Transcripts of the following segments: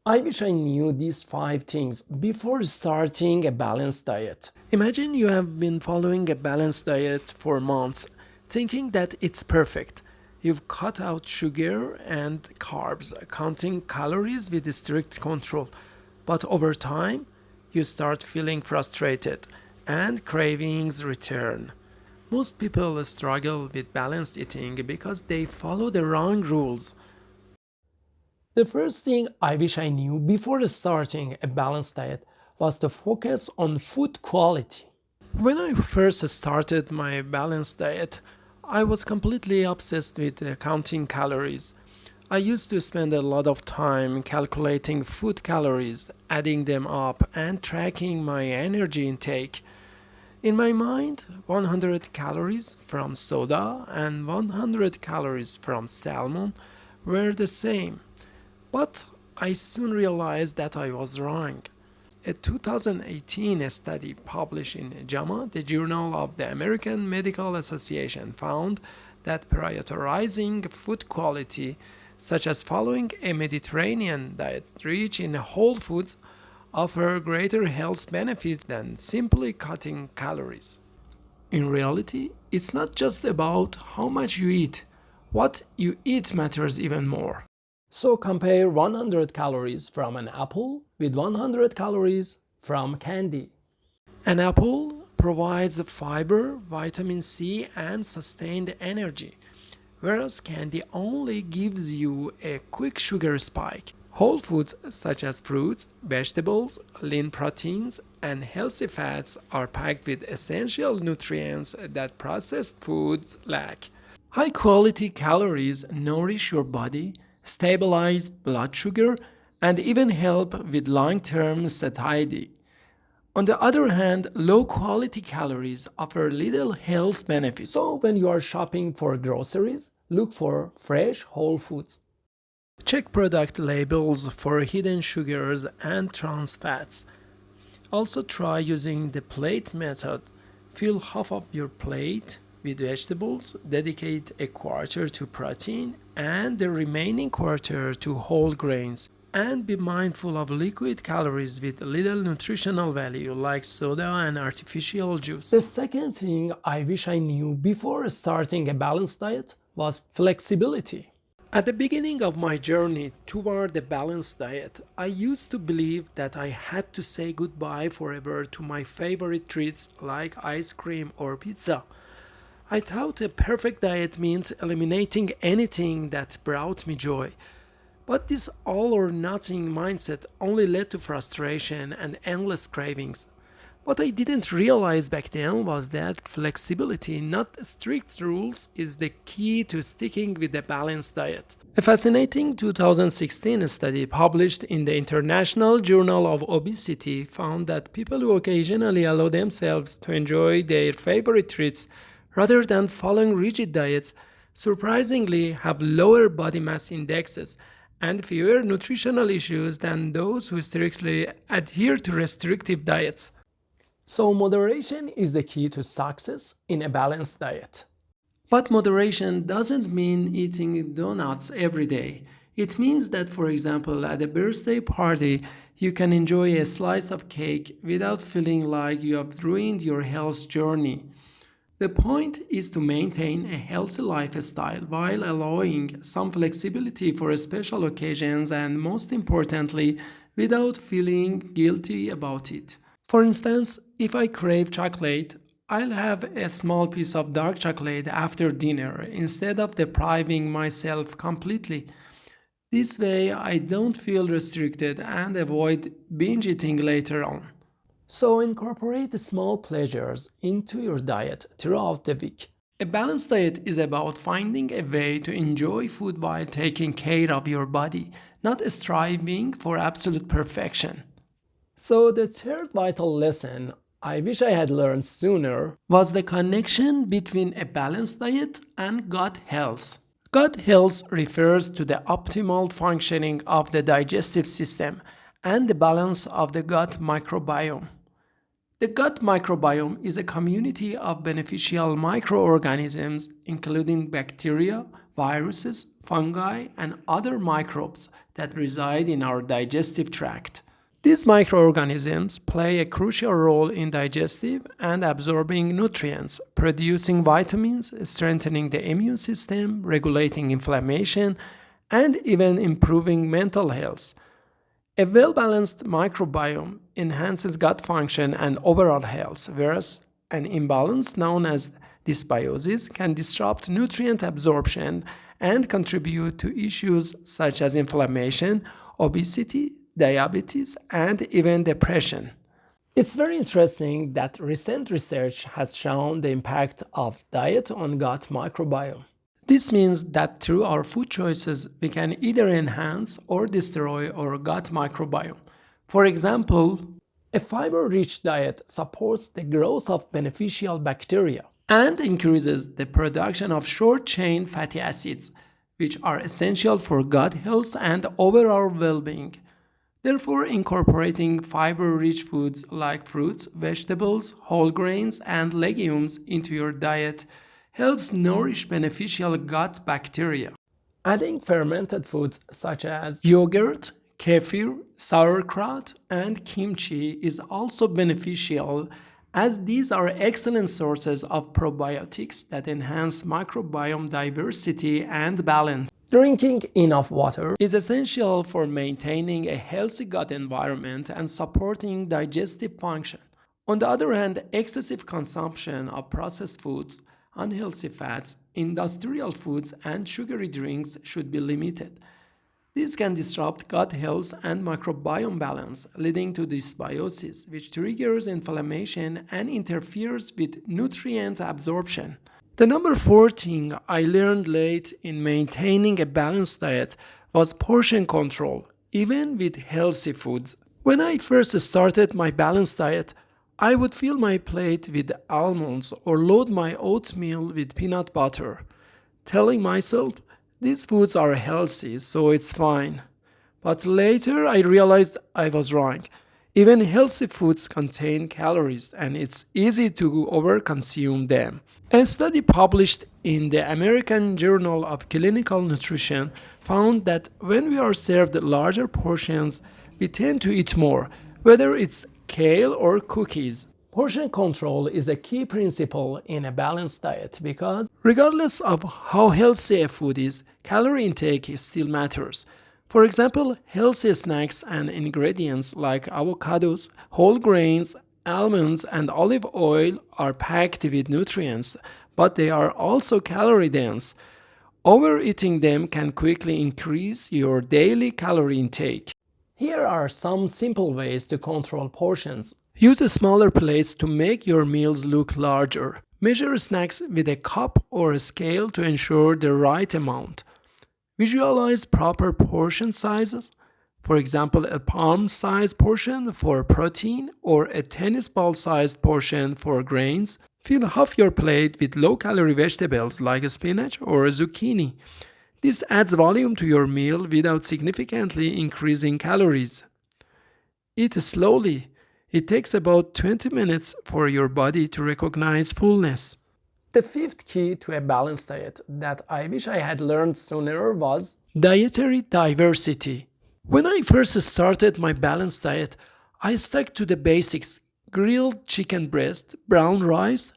I wish I knew these 5 things before starting a balanced diet. Imagine you have been following a balanced diet for months, thinking that it's perfect. You've cut out sugar and carbs, counting calories with strict control. But over time, you start feeling frustrated and cravings return. Most people struggle with balanced eating because they follow the wrong rules. The first thing I wish I knew before starting a balanced diet was to focus on food quality. When I first started my balanced diet, I was completely obsessed with counting calories. I used to spend a lot of time calculating food calories, adding them up, and tracking my energy intake. In my mind, 100 calories from soda and 100 calories from salmon were the same. But I soon realized that I was wrong. A 2018 study published in JAMA, the Journal of the American Medical Association, found that prioritizing food quality, such as following a Mediterranean diet rich in whole foods, offer greater health benefits than simply cutting calories. In reality, it's not just about how much you eat. What you eat matters even more. So compare 100 calories from an apple with 100 calories from candy. An apple provides fiber, vitamin C, and sustained energy, whereas candy only gives you a quick sugar spike. Whole foods such as fruits, vegetables, lean proteins, and healthy fats are packed with essential nutrients that processed foods lack. High quality calories nourish your body, stabilize blood sugar, and even help with long term satiety. On the other hand, low quality calories offer little health benefits. So, when you are shopping for groceries, look for fresh whole foods. Check product labels for hidden sugars and trans fats. Also, try using the plate method. Fill half of your plate with vegetables, dedicate a quarter to protein, and the remaining quarter to whole grains. And be mindful of liquid calories with little nutritional value like soda and artificial juice. The second thing I wish I knew before starting a balanced diet was flexibility. At the beginning of my journey toward a balanced diet, I used to believe that I had to say goodbye forever to my favorite treats like ice cream or pizza. I thought a perfect diet meant eliminating anything that brought me joy. But this all or nothing mindset only led to frustration and endless cravings. What I didn't realize back then was that flexibility, not strict rules, is the key to sticking with a balanced diet. A fascinating 2016 study published in the International Journal of Obesity found that people who occasionally allow themselves to enjoy their favorite treats rather than following rigid diets surprisingly have lower body mass indexes and fewer nutritional issues than those who strictly adhere to restrictive diets. So, moderation is the key to success in a balanced diet. But moderation doesn't mean eating donuts every day. It means that, for example, at a birthday party, you can enjoy a slice of cake without feeling like you have ruined your health journey. The point is to maintain a healthy lifestyle while allowing some flexibility for special occasions and, most importantly, without feeling guilty about it. For instance, if I crave chocolate, I'll have a small piece of dark chocolate after dinner instead of depriving myself completely. This way, I don't feel restricted and avoid binge eating later on. So, incorporate the small pleasures into your diet throughout the week. A balanced diet is about finding a way to enjoy food while taking care of your body, not striving for absolute perfection. So, the third vital lesson I wish I had learned sooner was the connection between a balanced diet and gut health. Gut health refers to the optimal functioning of the digestive system and the balance of the gut microbiome. The gut microbiome is a community of beneficial microorganisms, including bacteria, viruses, fungi, and other microbes that reside in our digestive tract. These microorganisms play a crucial role in digestive and absorbing nutrients, producing vitamins, strengthening the immune system, regulating inflammation, and even improving mental health. A well balanced microbiome enhances gut function and overall health, whereas an imbalance known as dysbiosis can disrupt nutrient absorption and contribute to issues such as inflammation, obesity, diabetes, and even depression. It's very interesting that recent research has shown the impact of diet on gut microbiome. This means that through our food choices, we can either enhance or destroy our gut microbiome. For example, a fiber rich diet supports the growth of beneficial bacteria and increases the production of short chain fatty acids, which are essential for gut health and overall well being. Therefore, incorporating fiber rich foods like fruits, vegetables, whole grains, and legumes into your diet helps nourish beneficial gut bacteria. Adding fermented foods such as yogurt, kefir, sauerkraut, and kimchi is also beneficial as these are excellent sources of probiotics that enhance microbiome diversity and balance. Drinking enough water is essential for maintaining a healthy gut environment and supporting digestive function. On the other hand, excessive consumption of processed foods, unhealthy fats, industrial foods, and sugary drinks should be limited. These can disrupt gut health and microbiome balance, leading to dysbiosis, which triggers inflammation and interferes with nutrient absorption. The number four thing I learned late in maintaining a balanced diet was portion control, even with healthy foods. When I first started my balanced diet, I would fill my plate with almonds or load my oatmeal with peanut butter, telling myself these foods are healthy, so it's fine. But later I realized I was wrong. Even healthy foods contain calories and it's easy to overconsume them. A study published in the American Journal of Clinical Nutrition found that when we are served larger portions, we tend to eat more, whether it's kale or cookies. Portion control is a key principle in a balanced diet because, regardless of how healthy a food is, calorie intake still matters. For example, healthy snacks and ingredients like avocados, whole grains, almonds, and olive oil are packed with nutrients, but they are also calorie dense. Overeating them can quickly increase your daily calorie intake. Here are some simple ways to control portions. Use smaller plates to make your meals look larger. Measure snacks with a cup or a scale to ensure the right amount. Visualize proper portion sizes. For example, a palm-sized portion for protein or a tennis ball-sized portion for grains. Fill half your plate with low-calorie vegetables like spinach or zucchini. This adds volume to your meal without significantly increasing calories. Eat slowly. It takes about 20 minutes for your body to recognize fullness. The fifth key to a balanced diet that I wish I had learned sooner was dietary diversity. When I first started my balanced diet, I stuck to the basics: grilled chicken breast, brown rice,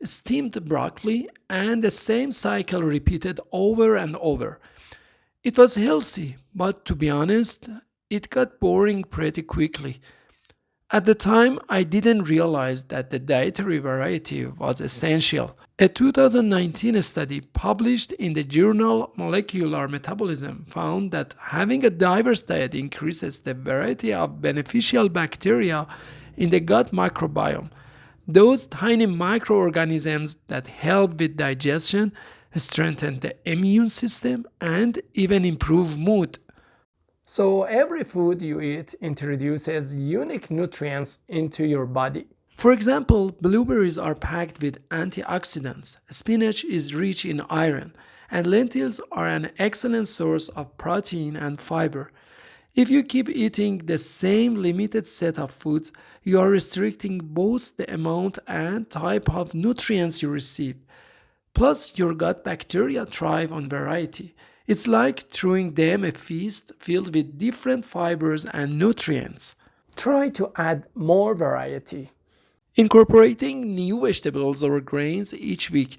steamed broccoli, and the same cycle repeated over and over. It was healthy, but to be honest, it got boring pretty quickly. At the time, I didn't realize that the dietary variety was essential. A 2019 study published in the journal Molecular Metabolism found that having a diverse diet increases the variety of beneficial bacteria in the gut microbiome. Those tiny microorganisms that help with digestion, strengthen the immune system, and even improve mood. So every food you eat introduces unique nutrients into your body. For example, blueberries are packed with antioxidants, spinach is rich in iron, and lentils are an excellent source of protein and fiber. If you keep eating the same limited set of foods, you are restricting both the amount and type of nutrients you receive. Plus, your gut bacteria thrive on variety. It's like throwing them a feast filled with different fibers and nutrients. Try to add more variety. Incorporating new vegetables or grains each week.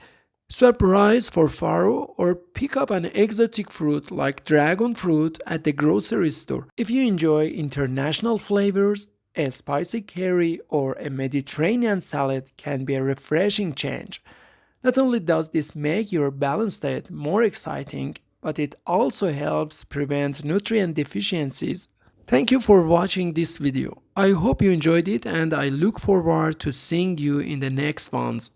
Swap rice for farro or pick up an exotic fruit like dragon fruit at the grocery store. If you enjoy international flavors, a spicy curry or a Mediterranean salad can be a refreshing change. Not only does this make your balanced diet more exciting, but it also helps prevent nutrient deficiencies. Thank you for watching this video. I hope you enjoyed it and I look forward to seeing you in the next ones.